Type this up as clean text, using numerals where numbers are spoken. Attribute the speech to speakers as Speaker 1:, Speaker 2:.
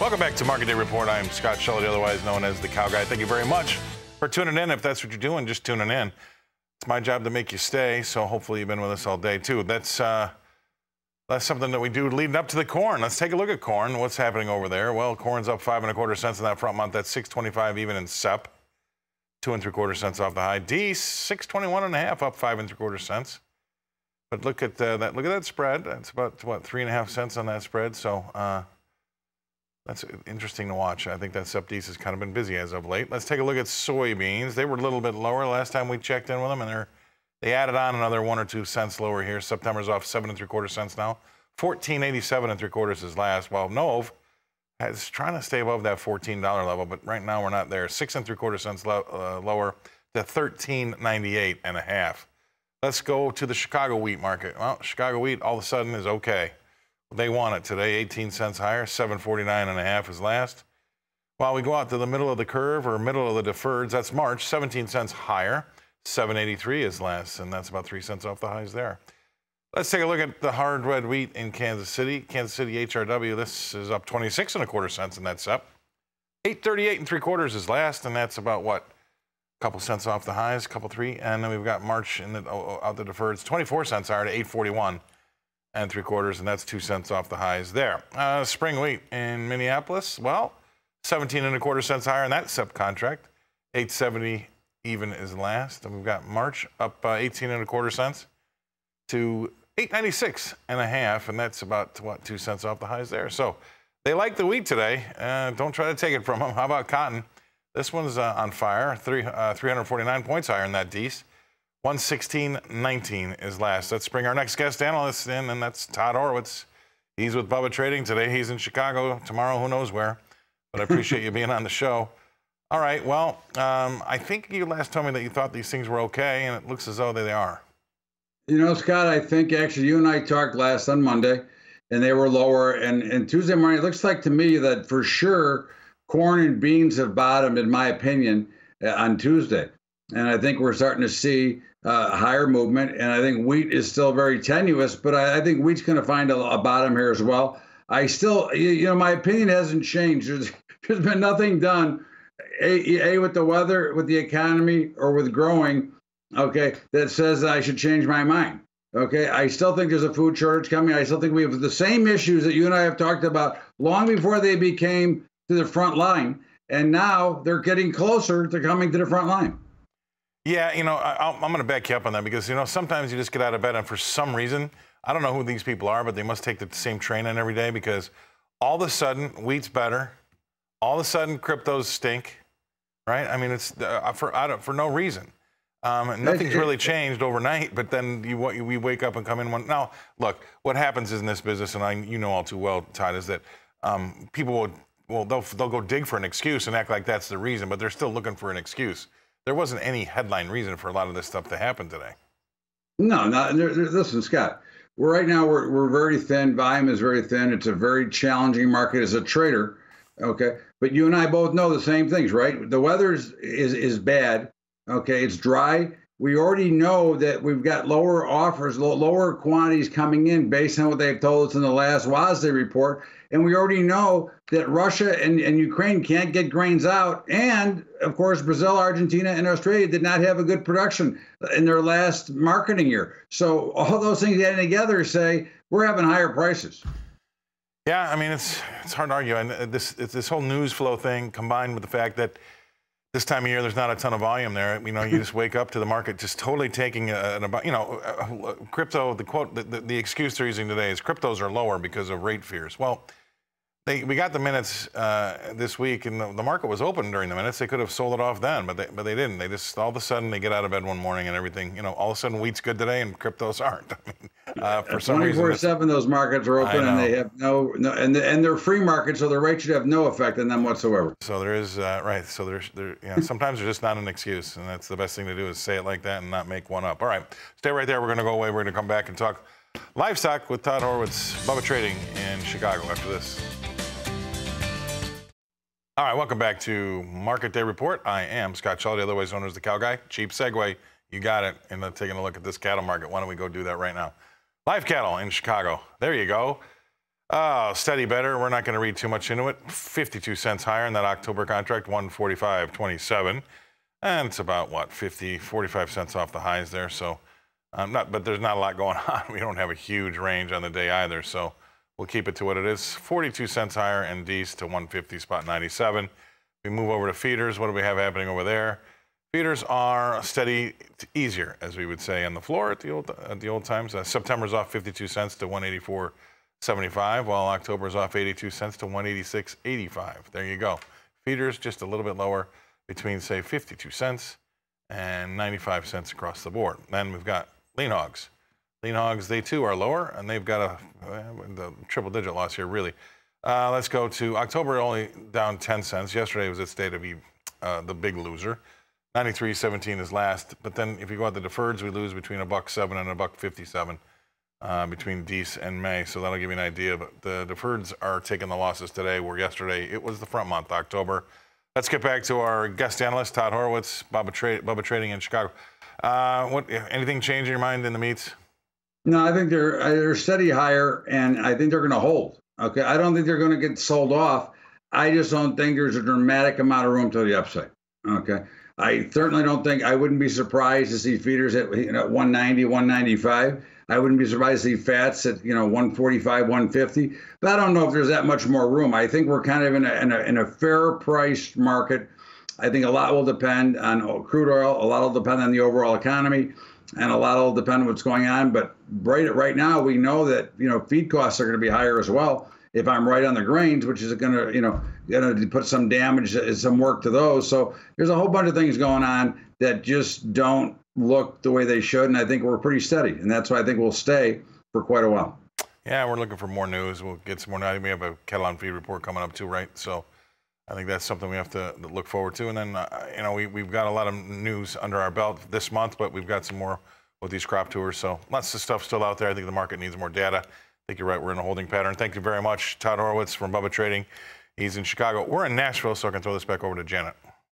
Speaker 1: Welcome back to Market Day Report. I'm Scott Shelley, otherwise known as the Cow Guy. Thank you very much for tuning in. If that's what you're doing, just tuning in. It's my job to make you stay, so hopefully you've been with us all day too. That's something that we do leading up to the corn. Let's take a look at corn. What's happening over there? Well, corn's up 5 1/4 cents in that front month. That's 6.25 even in SEP. 2 3/4 cents off the high. D 6.21 1/2, up 5 3/4 cents. But look at that. Look at that spread. That's about what 3.5 cents on that spread. So that's interesting to watch. I think that SEP D has kind of been busy as of late. Let's take a look at soybeans. They were a little bit lower last time we checked in with them, and they added on another 1 or 2 cents lower here. September's off 7 3/4 cents now. 14.87 3/4 is last. While Nove is trying to stay above that $14 level, but right now we're not there. 6 3/4 cents lower to 13.98 1/2. Let's go to the Chicago wheat market. Well, Chicago wheat all of a sudden is okay. They want it today, 18 cents higher, 7.49 1/2 is last. While we go out to the middle of the curve or middle of the deferreds, that's March, 17 cents higher, 7.83 is last, and that's about 3 cents off the highs there. Let's take a look at the hard red wheat in Kansas City. Kansas City HRW, this is up 26 1/4 cents, and that's up. 8.38 3/4 is last, and that's about what? A couple cents off the highs, couple three, and then we've got March in out the deferreds, 24 cents higher to 8.41 3/4, and that's 2 cents off the highs there. Spring wheat in Minneapolis, well, 17 1/4 cents higher in that SEP contract, 8.70 even is last, and we've got March up 18 1/4 cents to 8.96 1/2, and that's about what 2 cents off the highs there. So they like the wheat today. Don't try to take it from them. How about cotton? This one's on fire, 349 points higher in that D's. 116.19 is last. Let's bring our next guest analyst in, and that's Todd Horwitz. He's with Bubba Trading today. He's in Chicago. Tomorrow, who knows where. But I appreciate you being on the show. All right, well, I think you last told me that you thought these things were okay, and it looks as though they are.
Speaker 2: You know, Scott, I think actually you and I talked last on Monday, and they were lower. And Tuesday morning, it looks like to me that for sure corn and beans have bottomed, in my opinion, on Tuesday. And I think we're starting to see higher movement, and I think wheat is still very tenuous, but I think wheat's going to find a bottom here as well. I still, you know, my opinion hasn't changed. There's been nothing done, A, with the weather, with the economy, or with growing, okay, that says that I should change my mind. Okay, I still think there's a food shortage coming. I still think we have the same issues that you and I have talked about long before they became to the front line, and now they're getting closer to coming to the front line.
Speaker 1: Yeah, you know, I'm going to back you up on that because, you know, sometimes you just get out of bed and for some reason, I don't know who these people are, but they must take the same train in every day because all of a sudden wheat's better. All of a sudden cryptos stink, right? I mean, it's for no reason. Nothing's really changed overnight, but then we wake up and come in one. Now, look, what happens in this business, and you know all too well, Todd, is that people they'll go dig for an excuse and act like that's the reason, but they're still looking for an excuse. There wasn't any headline reason for a lot of this stuff to happen today.
Speaker 2: No, listen, Scott. Right now we're very thin. Volume is very thin. It's a very challenging market as a trader. Okay, but you and I both know the same things, right? The weather is bad. Okay, it's dry. We already know that we've got lower offers, lower quantities coming in based on what they've told us in the last WASDE report. And we already know that Russia and Ukraine can't get grains out. And, of course, Brazil, Argentina, and Australia did not have a good production in their last marketing year. So all those things added together say we're having higher prices.
Speaker 1: Yeah, I mean, it's hard to argue. And this whole news flow thing combined with the fact that this time of year, there's not a ton of volume there. You know, you just wake up to the market just totally taking crypto, the excuse they're using today is cryptos are lower because of rate fears. Well, we got the minutes this week, and the market was open during the minutes. They could have sold it off then, but they didn't. They just all of a sudden they get out of bed one morning and everything. You know, all of a sudden wheat's good today and cryptos aren't. I mean, for some reason,
Speaker 2: 24/7 those markets are open and they have no and they're free markets, so the rate should have no effect on them whatsoever.
Speaker 1: So there is right. So sometimes there's just not an excuse, and that's the best thing to do is say it like that and not make one up. All right, stay right there. We're going to go away. We're going to come back and talk livestock with Todd Horwitz, Bubba Trading in Chicago after this. All right, welcome back to Market Day Report. I am Scott Shelley, otherwise known as the Cow Guy. Cheap segue, you got it. And taking a look at this cattle market. Why don't we go do that right now? Live cattle in Chicago. There you go. Oh, steady better. We're not going to read too much into it. 52 cents higher in that October contract, 145.27. And it's about, what, 45 cents off the highs there. So, but there's not a lot going on. We don't have a huge range on the day either. So we'll keep it to what it is. 42 cents higher in D's to 150.97. We move over to feeders. What do we have happening over there? Feeders are steady to easier, as we would say on the floor at the old times. September's off 52 cents to 184.75, while October's off 82 cents to 186.85. There you go. Feeders just a little bit lower, between, say, 52 cents and 95 cents across the board. Then we've got lean hogs. Lean hogs, they too are lower, and they've got the triple-digit loss here, really. Let's go to October, only down 10 cents. Yesterday was its day to be the big loser. 93.17 is last, but then if you go out the deferreds, we lose between $1.07 and $1.57 between Dece and May, so that'll give you an idea. But the deferreds are taking the losses today, where yesterday it was the front month, October. Let's get back to our guest analyst, Todd Horowitz, Bubba Trading in Chicago. Anything change in your mind in the meats?
Speaker 2: No, I think they're steady higher, and I think they're going to hold. Okay, I don't think they're going to get sold off. I just don't think there's a dramatic amount of room to the upside. Okay, I certainly don't think. I wouldn't be surprised to see feeders at 190, 195. I wouldn't be surprised to see fats at 145, 150. But I don't know if there's that much more room. I think we're kind of in a fair priced market. I think a lot will depend on crude oil. A lot will depend on the overall economy, and a lot will depend on what's going on. But right now, we know that feed costs are going to be higher as well. If I'm right on the grains, which is going to put some damage, some work to those. So there's a whole bunch of things going on that just don't look the way they should, and I think we're pretty steady, and that's why I think we'll stay for quite a while.
Speaker 1: Yeah, we're looking for more news. We'll get some more news. We have a cattle on feed report coming up too, right? So I think that's something we have to look forward to. And then we've got a lot of news under our belt this month, but we've got some more with these crop tours. So lots of stuff still out there. I think the market needs more data. I think you're right. We're in a holding pattern. Thank you very much, Todd Horowitz from Bubba Trading. He's in Chicago. We're in Nashville, so I can throw this back over to Janet.